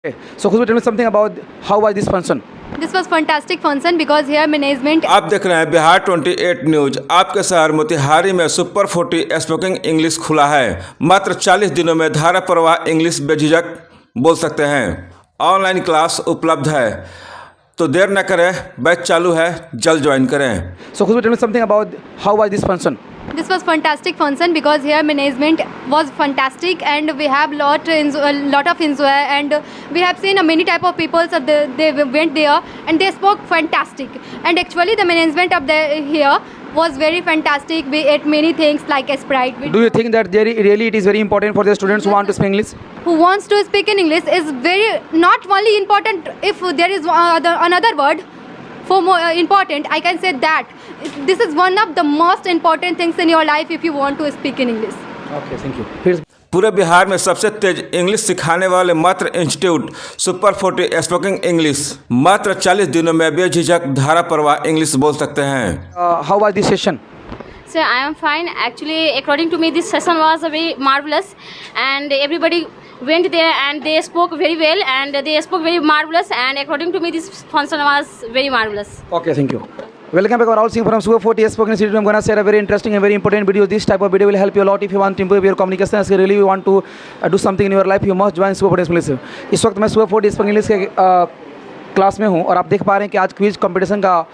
Okay. So Khushbu, tell me something about how was this function? This was fantastic function because here management. आप देख रहे हैं Bihar 28 news. आपके शहर मोतिहारी में सुपर 40 स्पोकन इंग्लिश खुला है। मात्र 40 दिनों में धारा प्रवाह इंग्लिश बेझिझक बोल सकते हैं। ऑनलाइन क्लास उपलब्ध है, तो देर न करें, बैच चालू है, जल्द ज्वाइन करें। So Khushbu, tell me something about how was this function? This was fantastic function because here management was fantastic and we have lot of enjoy and we have seen many type of people. So they went there and they spoke fantastic. And actually the management of the here was very fantastic. We ate many things like Sprite. Do you think that really it is very important for the students who want to speak English? Who wants to speak in English is very not only important if there is another word for more important. I can say that this is one of the most important things in your life if you want to speak in English. Okay, thank you. Here's पूरे बिहार में सबसे तेज English सिखाने वाले मात्र institute super 40 spoken English. मात्र 40 दिनों में बेझिझक धारा प्रवाह इंग्लिश बोल सकते हैं। how was this session? So I am fine. Actually, according to me, this session was very marvelous, and everybody went there and they spoke very well and they spoke very marvelous. And according to me, this function was very marvelous. Okay, thank you. Welcome back. We're all seeing from Super 40 Spoken Institute. I'm going to share a very interesting and very important video. This type of video will help you a lot if you want to improve your communication. If you really want to do something in your life, you must join Super 40 Spoken English. इस वक्त मैं Super 40 Spoken English के class में हूँ और आप देख पा रहे हैं कि आज क्विज कंपटीशन का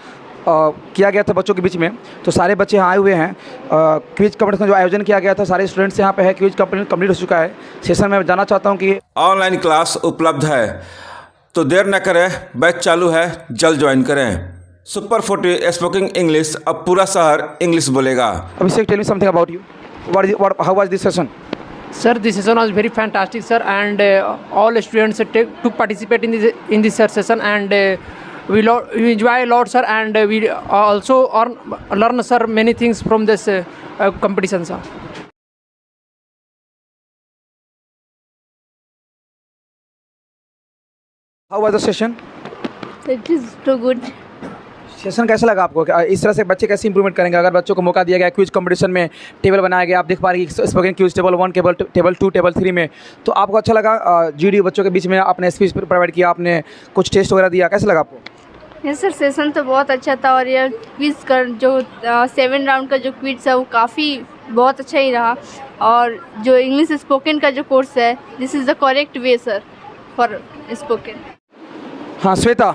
किया गया था बच्चों के बीच में। तो सारे बच्चे यहाँ आए हुए हैं। क्विज कंपटीशन जो आयोजन किया गया था, सारे स्टूडेंट्स यहाँ पे है। क्विज कंप्लीट हो चुका है। सेशन में जानना चाहता हूँ कि ऑनलाइन क्लास उपलब्ध है, तो देर न करें, बैच चालू है, जल्द ज्वाइन करें। सुपर 40 स्पोकन इंग्लिश, अब पूरा शहर इंग्लिश बोलेगा। Abhishek, tell me something about you. How was this session? Sir, this session was very fantastic, sir, and all students took participate in this session, and we enjoy a lot, sir, and we also learn, sir, many things from this competition, sir. How was the session? It is too good. Session कैसा लगा आपको? इस तरह से बच्चे कैसे improvement करेंगे अगर बच्चों को मौका दिया गया? क्विज कंपटीशन में टेबल बनाया गया, आप देख पा रहे हैं spoken quiz table 1, table 2, table 3 में। तो आपको अच्छा लगा? जीडी बच्चों के बीच में आपने स्पीच प्रोवाइड किया, आपने कुछ टेस्ट वगैरह दिया, कैसा लगा आपको? यस सर, सेशन तो बहुत अच्छा था और ये क्विज का जो 7 राउंड का जो क्विज है वो काफ़ी बहुत अच्छा ही रहा। और जो इंग्लिश स्पोकन का जो कोर्स है, this is the correct way sir for spoken. हाँ श्वेता,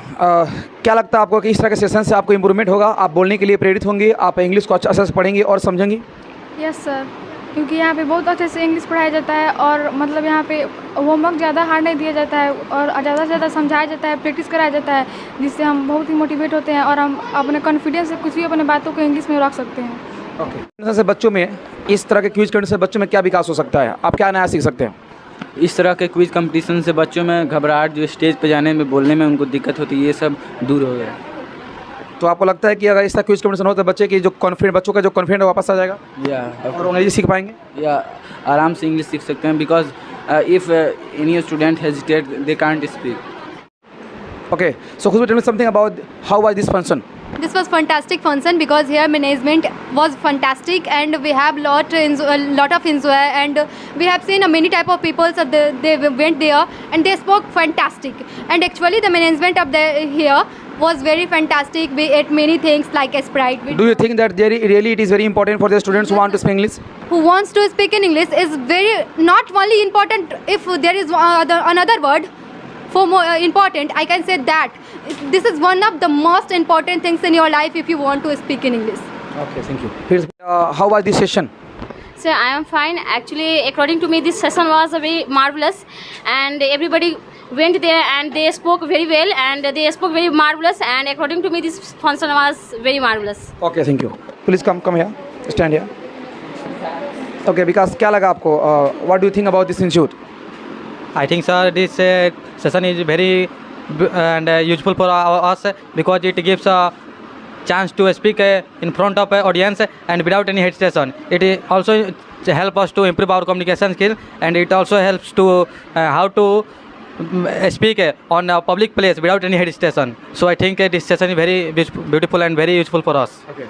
क्या लगता है आपको कि इस तरह के सेशन से आपको इम्प्रूवमेंट होगा? आप बोलने के लिए प्रेरित होंगी, आप इंग्लिश को अच्छे से पढ़ेंगी और समझेंगी? यस सर, क्योंकि यहाँ पे बहुत अच्छे से इंग्लिश पढ़ाया जाता है और मतलब यहाँ पे होमवर्क ज़्यादा हार्ड नहीं दिया जाता है और ज़्यादा से ज़्यादा समझाया जाता है, प्रैक्टिस कराया जाता है, जिससे हम बहुत ही मोटिवेट होते हैं और हम अपने कॉन्फिडेंस से कुछ भी अपने बातों को इंग्लिश में रख सकते हैं। ओके, से बच्चों में इस तरह के क्विज करने से बच्चों में क्या विकास हो सकता है? आप क्या नया सीख सकते हैं? इस तरह के क्विज कंपटीशन से बच्चों में घबराहट, जो स्टेज पे जाने में, बोलने में उनको दिक्कत होती है, ये सब दूर हो गया। तो आपको लगता है कि अगर इस तरह क्विज कंपटीशन हो तो बच्चों का जो कॉन्फिडेंस वापस आ जाएगा और अंग्रेजी सीख पाएंगे या आराम से इंग्लिश सीख सकते हैं? Because if any student hesitate they can't speak. Okay, so Khushbu, tell me something about how was this function? This was fantastic function because here management was fantastic and we have lot of enjoy and we have seen many type of people. So they went there and they spoke fantastic. And actually the management of the here was very fantastic. We ate many things like Sprite. Do you think that really it is very important for the students who want to speak English? Who wants to speak in English is very not only important if there is another word for more important. I can say that this is one of the most important things in your life if you want to speak in English. Okay, thank you. Here's how was this session? So I am fine. Actually, according to me, this session was very marvelous, and everybody went there and they spoke very well and they spoke very marvelous. And according to me, this function was very marvelous. Okay, thank you. Please come here. Stand here. Okay, because क्या लगा आपको? What do you think about this institute? I think, sir, this session is very and useful for us because it gives a chance to speak in front of an audience and without any hesitation. It also helps us to improve our communication skill, and it also helps to how to speak on a public place without any hesitation. So I think this session is very beautiful and very useful for us. Okay.